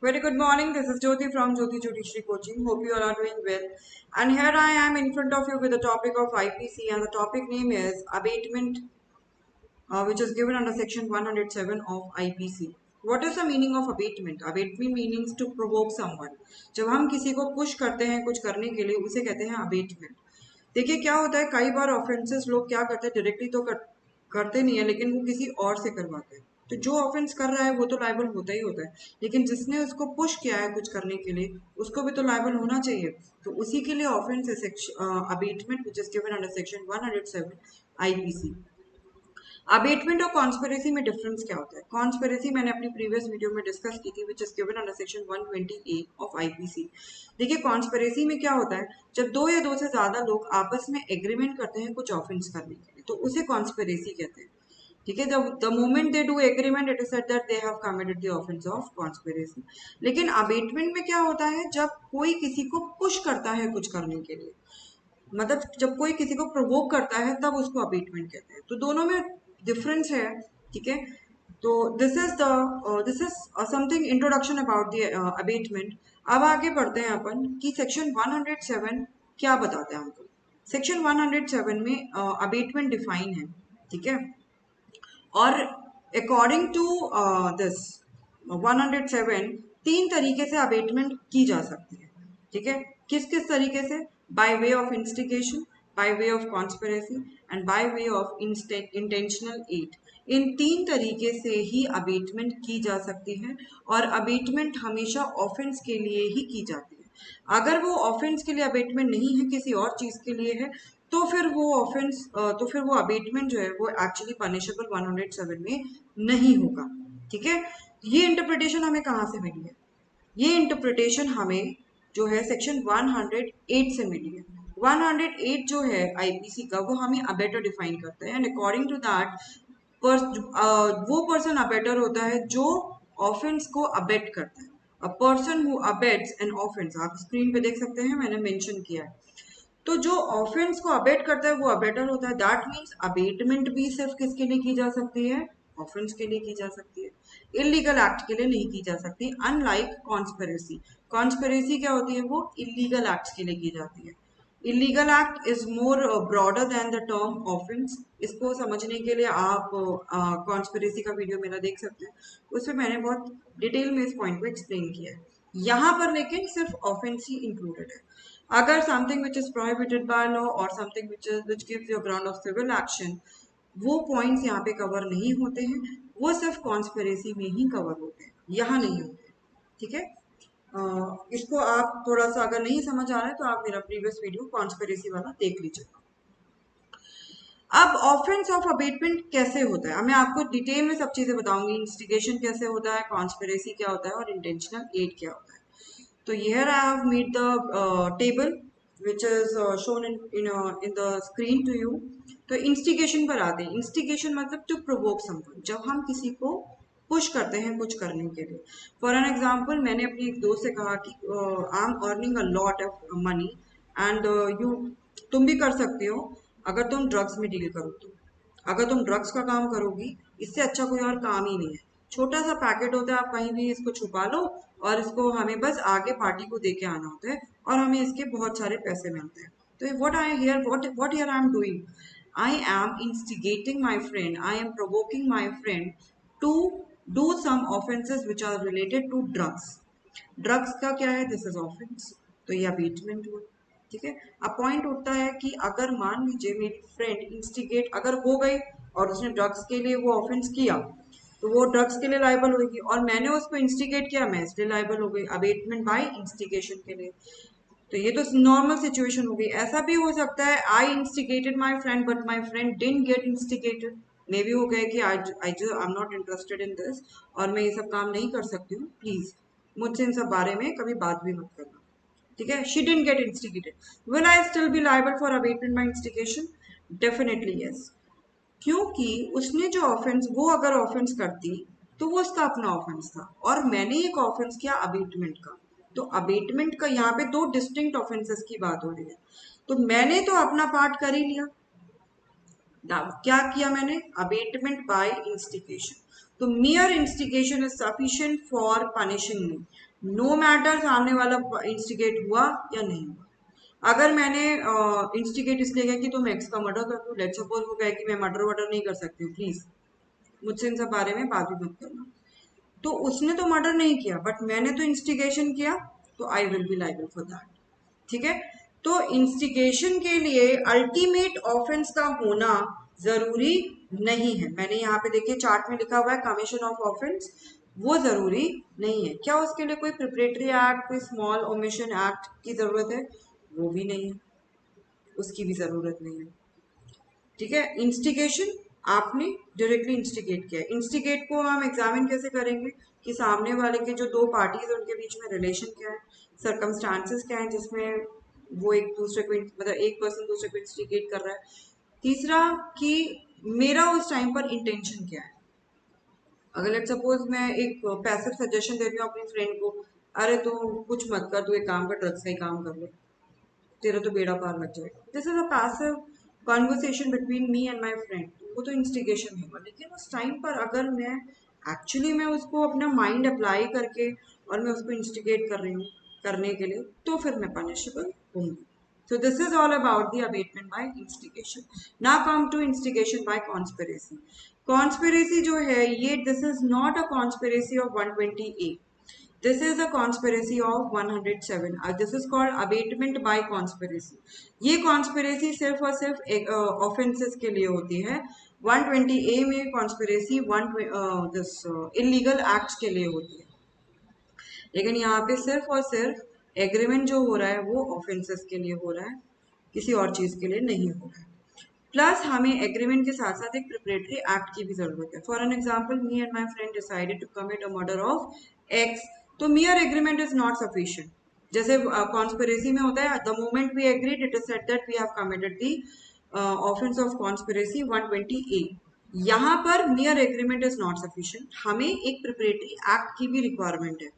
Very good morning. This is Jyoti from Jyoti Judiciary Coaching. Hope you all are doing well. And here I am in front of you with the topic of IPC, and the topic name is abatement, which is given under section 107 of IPC. What is the meaning of abatement? Abatement means to provoke someone. जब हम किसी को push करते हैं कुछ करने के लिए उसे कहते हैं अबेटमेंट। देखिए क्या होता है, कई बार ऑफेंसेस लोग क्या करते हैं, डायरेक्टली तो करते नहीं है, लेकिन वो किसी और से करवाते हैं। तो जो ऑफेंस कर रहा है वो तो लायबल होता ही होता है, लेकिन जिसने उसको पुश किया है कुछ करने के लिए उसको भी तो लायबल होना चाहिए। तो उसी के लिए ऑफेंस है abetment which is given under section 107 IPC. Abetment और कॉन्स्पिरेसी में डिफरेंस क्या होता है? कॉन्स्पिरेसी मैंने अपनी प्रीवियस वीडियो में डिस्कस की थी, विच is given under section 120A of IPC. देखिए कॉन्स्पिरेसी में क्या होता है, जब दो या दो से ज्यादा लोग आपस में एग्रीमेंट करते हैं कुछ ऑफेंस करने के लिए, तो उसे कॉन्स्पिरेसी कहते हैं। ठीक है, जब the moment they do agreement it is said that they have committed the offence of conspiracy. लेकिन अबेटमेंट में क्या होता है, जब कोई किसी को पुश करता है कुछ करने के लिए, मतलब जब कोई किसी को प्रोवोक करता है तब उसको अबेटमेंट कहते हैं। तो दोनों में डिफरेंस है। ठीक है, तो this is something introduction about the abetment. अब आगे बढ़ते हैं अपन कि सेक्शन 107 क्या बताता है हमको। सेक्शन 107 में अबेटमेंट डिफाइन है। ठीक है, और अकॉर्डिंग टू दिस 107 तीन तरीके से अबेटमेंट की जा सकती है। ठीक है, किस किस तरीके से? By way of instigation, by way of conspiracy and by way of intentional aid. इन तीन तरीके से ही अबेटमेंट की जा सकती है, और अबेटमेंट हमेशा ऑफेंस के लिए ही की जाती है। अगर वो ऑफेंस के लिए अबेटमेंट नहीं है, किसी और चीज के लिए है, तो फिर वो अबेटमेंट जो है वो एक्चुअली पनिशेबल 107 में नहीं होगा। ठीक है, ये इंटरप्रिटेशन हमें कहाँ से मिली है? ये इंटरप्रिटेशन हमें जो है सेक्शन 108 से मिली है। 108 जो है आईपीसी का वो हमें अबेटर डिफाइन करता है, एंड अकॉर्डिंग टू दैट वो पर्सन अबेटर होता है जो ऑफेंस को अबेट करता है। A person who abets an offence, आप स्क्रीन पे देख सकते हैं मैंने मेंशन किया है। तो जो ऑफेंस को अबेट करता है वो अबेटर होता है। दैट मीन्स अबेटमेंट भी सिर्फ किसके लिए की जा सकती है? ऑफेंस के लिए की जा सकती है, इलीगल एक्ट के लिए नहीं की जा सकती। अनलाइक कॉन्स्पिरेसी, कॉन्स्पिरेसी क्या होती है? वो इलीगल एक्ट्स के लिए की जाती है। Illegal act is more broader then the term offence. इसको समझने के लिए आप कॉन्स्पिरेसी का वीडियो मेरा देख सकते हैं, उसमें मैंने बहुत डिटेल में इस पॉइंट को एक्सप्लेन किया है। यहाँ पर लेकिन सिर्फ ऑफेंस ही इंक्लूडेड है। अगर something which is prohibited by law और something which gives you ground of civil action, वो पॉइंट्स यहाँ पे कवर नहीं होते हैं, वो सिर्फ कॉन्स्पिरेसी में ही कवर होते हैं, यहाँ नहीं होते। ठीक है, इसको आप थोड़ा सा अगर नहीं समझ आ रहा है तो आप मेरा प्रीवियस वीडियो कॉन्स्पिरेसी वाला देख लीजिएगा। अब ऑफेंस ऑफ अबेटमेंट कैसे होता है, अब मैं आपको डिटेल में सब चीजें बताऊंगी। इंस्टिगेशन कैसे होता है, कॉन्स्पिरेसी क्या होता है, और इंटेंशनल एड क्या होता है। तो here I have made the table which is shown in the screen to you। तो इंस्टिगेशन पर आते हैं। इंस्टिगेशन मतलब टू प्रोवोक समवन, जब हम किसी को पुश करते हैं कुछ करने के लिए। फॉर एन एग्जाम्पल, मैंने अपनी एक दोस्त से कहा कि I am earning a lot of money and you, तुम भी कर सकते हो अगर तुम ड्रग्स में डील करो तो। अगर तुम ड्रग्स का काम करोगी, इससे अच्छा कोई और काम ही नहीं है। छोटा सा पैकेट होता है, आप कहीं भी इसको छुपा लो और इसको हमें बस आगे पार्टी को दे के आना होता है, और हमें इसके बहुत सारे पैसे मिलते हैं। तो what here I am doing, I am instigating my friend, I am provoking my friend to do some offenses which are related to drugs। Drugs का क्या है? This is offence. तो ये अबेटमेंट हुआ। ठीक है, अब पॉइंट उठता है कि अगर मान लीजिए मेरी फ्रेंड इंस्टिगेट अगर हो गई और उसने ड्रग्स के लिए वो ऑफेंस किया, तो वो ड्रग्स के लिए लाइबल होगी, और मैंने उसको इंस्टिगेट किया, मैं इसलिए लाइबल हो गई अबेटमेंट बाय इंस्टिगेशन के लिए। तो ये तो नॉर्मल सिचुएशन हो गई। ऐसा भी हो सकता है I instigated my friend but my friend didn't get instigated. Maybe हो गया कि I am not interested in this, और मैं ये सब काम नहीं कर सकती हूँ, प्लीज मुझसे इन सब बारे में कभी बात भी मत करना। ठीक है, she didn't get instigated, will I still be liable for abetment by instigation? Definitely yes, क्योंकि उसने जो ऑफेंस, वो अगर ऑफेंस करती तो वो उसका अपना ऑफेंस था, और मैंने एक ऑफेंस किया अबेटमेंट का। तो अबेटमेंट का यहाँ पे दो डिस्टिंक्ट ऑफेंसेस की बात हो रही है। तो मैंने तो अपना पार्ट कर ही लिया। क्या किया मैंने? Abetment by instigation. तो mere instigation is sufficient for punishing me, no matter सामने वाला इंस्टिगेट हुआ या नहीं हुआ। अगर मैंने इंस्टिगेट इसलिए किया कि तुम एक्स का मर्डर कर दो, लेट्स सपोज वो कहे कि मैं मर्डर वर्डर नहीं कर सकती हूँ, प्लीज मुझसे इन सब बारे में बात भी मत करना, तो उसने तो मर्डर नहीं किया बट मैंने तो इंस्टिगेशन किया, तो I will be liable for that. ठीक है, तो इंस्टिगेशन के लिए अल्टीमेट ऑफेंस का होना जरूरी नहीं है। मैंने यहाँ पे देखिए चार्ट में लिखा हुआ है कमीशन ऑफ ऑफेंस, वो जरूरी नहीं है। क्या उसके लिए कोई प्रिपरेटरी एक्ट, कोई स्मॉल ओमिशन एक्ट की जरूरत है? वो भी नहीं है, उसकी भी जरूरत नहीं है। ठीक है, इंस्टिगेशन आपने डायरेक्टली इंस्टिगेट किया। इंस्टिगेट को हम एग्जामिन कैसे करेंगे कि सामने वाले के जो दो पार्टीज हैं उनके बीच में रिलेशन क्या है, सर्कमस्टांसेस क्या है जिसमें वो एक दूसरे को मतलब एक पर्सन दूसरे को इंस्टिगेट कर रहा है। तीसरा कि मेरा उस टाइम पर इंटेंशन क्या है। अगर लेट सपोज मैं एक पैसिव सजेशन देती हूँ अपनी फ्रेंड को, अरे तू कुछ मत कर, तू एक काम कर, ड्रग्स का ही काम कर ले, तेरा तो बेड़ा पार लग जाएगा, this is a passive conversation between me and my friend, वो तो इंस्टिगेशन होगा। लेकिन उस टाइम पर अगर मैं उसको अपना माइंड अप्लाई करके और मैं उसको इंस्टिगेट कर रही हूँ करने के लिए, तो फिर मैं पनिशेबल होंगी। So this is all about the abatement by instigation. Now come to instigation by conspiracy. Conspiracy जो है ये this is not a conspiracy of 120A. This is a conspiracy of 107. This is called abatement by conspiracy. ये conspiracy सिर्फ और सिर्फ offenses के लिए होती है। 120A में conspiracy this illegal acts के लिए होती है, लेकिन यहाँ पे सिर्फ और सिर्फ एग्रीमेंट जो हो रहा है वो ऑफेंसेस के लिए हो रहा है, किसी और चीज के लिए नहीं हो रहा है। प्लस हमें एग्रीमेंट के साथ साथ एक प्रिपरेटरी एक्ट की भी जरूरत है। For an example, me and my friend decided to commit a murder of X, तो mere agreement is not sufficient. जैसे कॉन्स्पिरेसी में होता है, the moment we agreed it is said that we have committed the offence of conspiracy 120A। यहाँ पर mere agreement is not sufficient, हमें एक preparatory act की भी रिक्वायरमेंट है।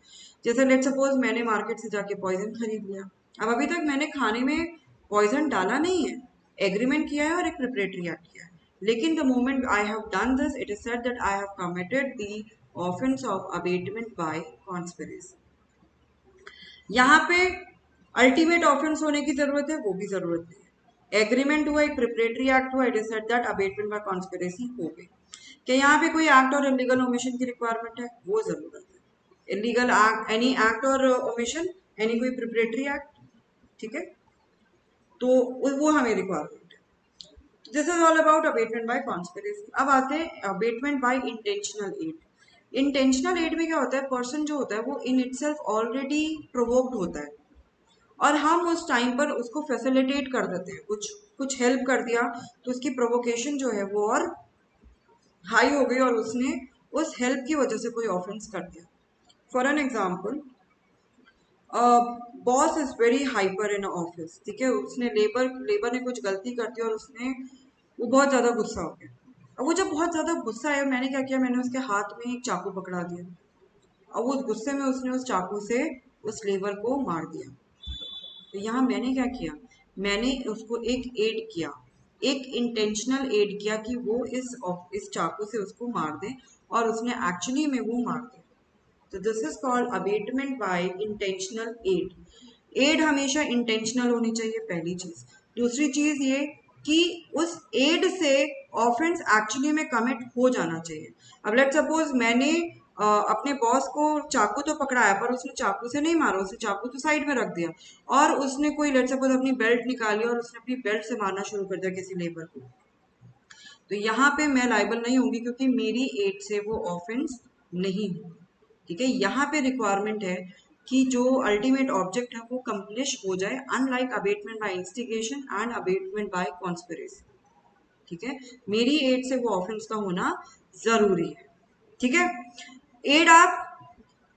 जैसे लेट सपोज मैंने मार्केट से जाके पॉइजन खरीद लिया, अब अभी तक मैंने खाने में पॉइजन डाला नहीं है, एग्रीमेंट किया है और एक प्रिपरेटरी एक्ट किया है, लेकिन the moment I have done this it is said that I have committed the offence of abetment by conspiracy. यहाँ पे अल्टीमेट ऑफेंस होने की जरूरत है, वो भी जरूरत नहीं है। एग्रीमेंट हुआ, एक प्रिपरेटरी एक्ट हुआ, it is said that abetment by conspiracy हो गई। क्या यहाँ पे कोई एक्ट और इलीगल ओमिशन की रिक्वायरमेंट है? वो जरूरत है। इलीगल एक्ट, एनी एक्ट और ओमिशन, एनी कोई प्रिपरेटरी एक्ट, ठीक है, तो वो हमें रिक्वायरमेंट है। This is all about abetment by conspiracy. अब आते हैं abetment by intentional aid. Intentional aid में क्या होता है, पर्सन जो होता है वो इन इटसेल्फ ऑलरेडी प्रोवोक्ड होता है और हम उस टाइम पर उसको फैसिलिटेट कर देते हैं, कुछ कुछ हेल्प कर दिया, तो उसकी प्रोवोकेशन जो है वो और हाई हो गई और उसने उस हेल्प की वजह से कोई ऑफेंस कर दिया। For an example, boss is very hyper in office, ठीक है, उसने लेबर ने कुछ गलती कर दी और वो बहुत ज्यादा गुस्सा हो गया। अब वो जब बहुत ज्यादा गुस्सा है, मैंने क्या किया, मैंने उसके हाथ में एक चाकू पकड़ा दिया। अब उस गुस्से में उसने उस चाकू से उस लेबर को मार दिया। तो यहाँ मैंने क्या किया, मैंने उसको एक एड किया, एक इंटेंशनल एड किया कि वो इस चाकू से उसको मार दे और उसने एक्चुअली में वो मार दिया। तो this is called abetment by intentional aid. Aid हमेशा इंटेंशनल होनी चाहिए, पहली चीज। दूसरी चीज ये कि उस एड से ऑफेंस एक्चुअली में कमिट हो जाना चाहिए। अब लेट सपोज मैंने अपने बॉस को चाकू तो पकड़ाया पर उसने चाकू से नहीं मारा, उसने चाकू तो साइड में रख दिया और उसने कोई लेट सपोज अपनी बेल्ट निकाली और उसने अपनी बेल्ट से मारना शुरू कर दिया किसी लेबर को, तो यहाँ पे मैं लाइबल नहीं होंगी क्योंकि मेरी एड से वो ऑफेंस नहीं हुआ। ठीक है, यहाँ पे रिक्वायरमेंट है कि जो अल्टीमेट ऑब्जेक्ट है वो कंप्लिश हो जाए, unlike abetment by instigation and abetment by conspiracy. ठीक है, मेरी एड से वो ऑफेंस का होना जरूरी है। ठीक है, एड आप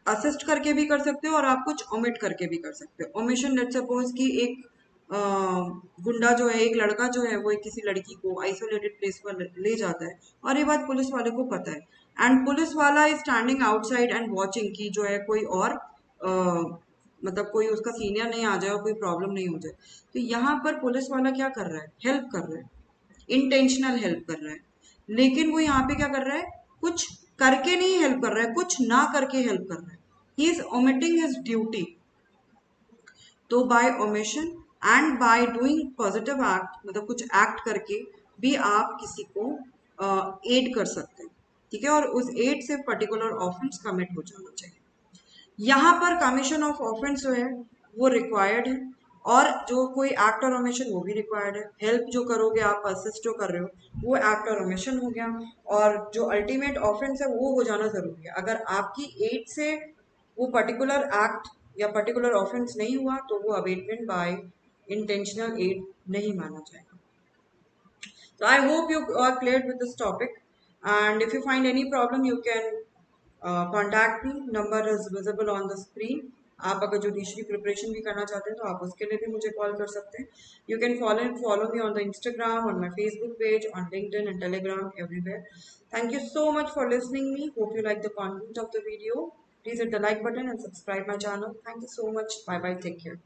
असिस्ट करके भी कर सकते हो और आप कुछ ओमिट करके भी कर सकते हो। ओमिशन, लेट सपोज कि एक गुंडा जो है, एक लड़का जो है, वो एक किसी लड़की को आइसोलेटेड प्लेस पर ले जाता है और ये बात पुलिस वाले को पता है एंड पुलिस वाला is standing outside and watching कि जो है कोई और मतलब कोई उसका सीनियर नहीं आ जाए और कोई प्रॉब्लम नहीं हो जाए। तो यहाँ पर पुलिस वाला क्या कर रहा है, हेल्प कर रहा है, इंटेंशनल हेल्प कर रहा है, लेकिन वो यहाँ पे क्या कर रहा है, कुछ करके नहीं हेल्प कर रहा है, कुछ ना करके हेल्प कर रहा है, he is omitting his duty. तो by omission and by doing positive act, मतलब कुछ एक्ट करके भी आप किसी को एड कर सकते हैं, ठीक है, और उस एड से पर्टिकुलर ऑफेंस कमिट हो जाना चाहिए। यहाँ पर कमीशन ऑफ ऑफेंस जो है वो रिक्वायर्ड है, और जो कोई एक्ट और ओमिशन वो भी रिक्वायर्ड है। हेल्प जो करोगे आप, असिस्ट जो कर रहे हो, वो एक्ट और ओमिशन हो गया, और जो अल्टीमेट ऑफेंस है वो हो जाना जरूरी है। अगर आपकी एड से वो पर्टिकुलर एक्ट या पर्टिकुलर ऑफेंस नहीं हुआ तो वो अबेटमेंट बाय इंटेंशनल एड नहीं माना जाएगा। So I hope you are clear with this topic. And if you find any problem, you can contact me. Number is visible on the screen. आप अगर judiciary preparation भी करना चाहते हैं तो आप उसके लिए भी मुझे कॉल कर सकते हैं। You can follow me on the Instagram, on my Facebook page, on LinkedIn and Telegram, everywhere. Thank you so much for listening me. Hope you like the content of the video. Please hit the like button and subscribe my channel. Thank you so much. Bye bye. Take care.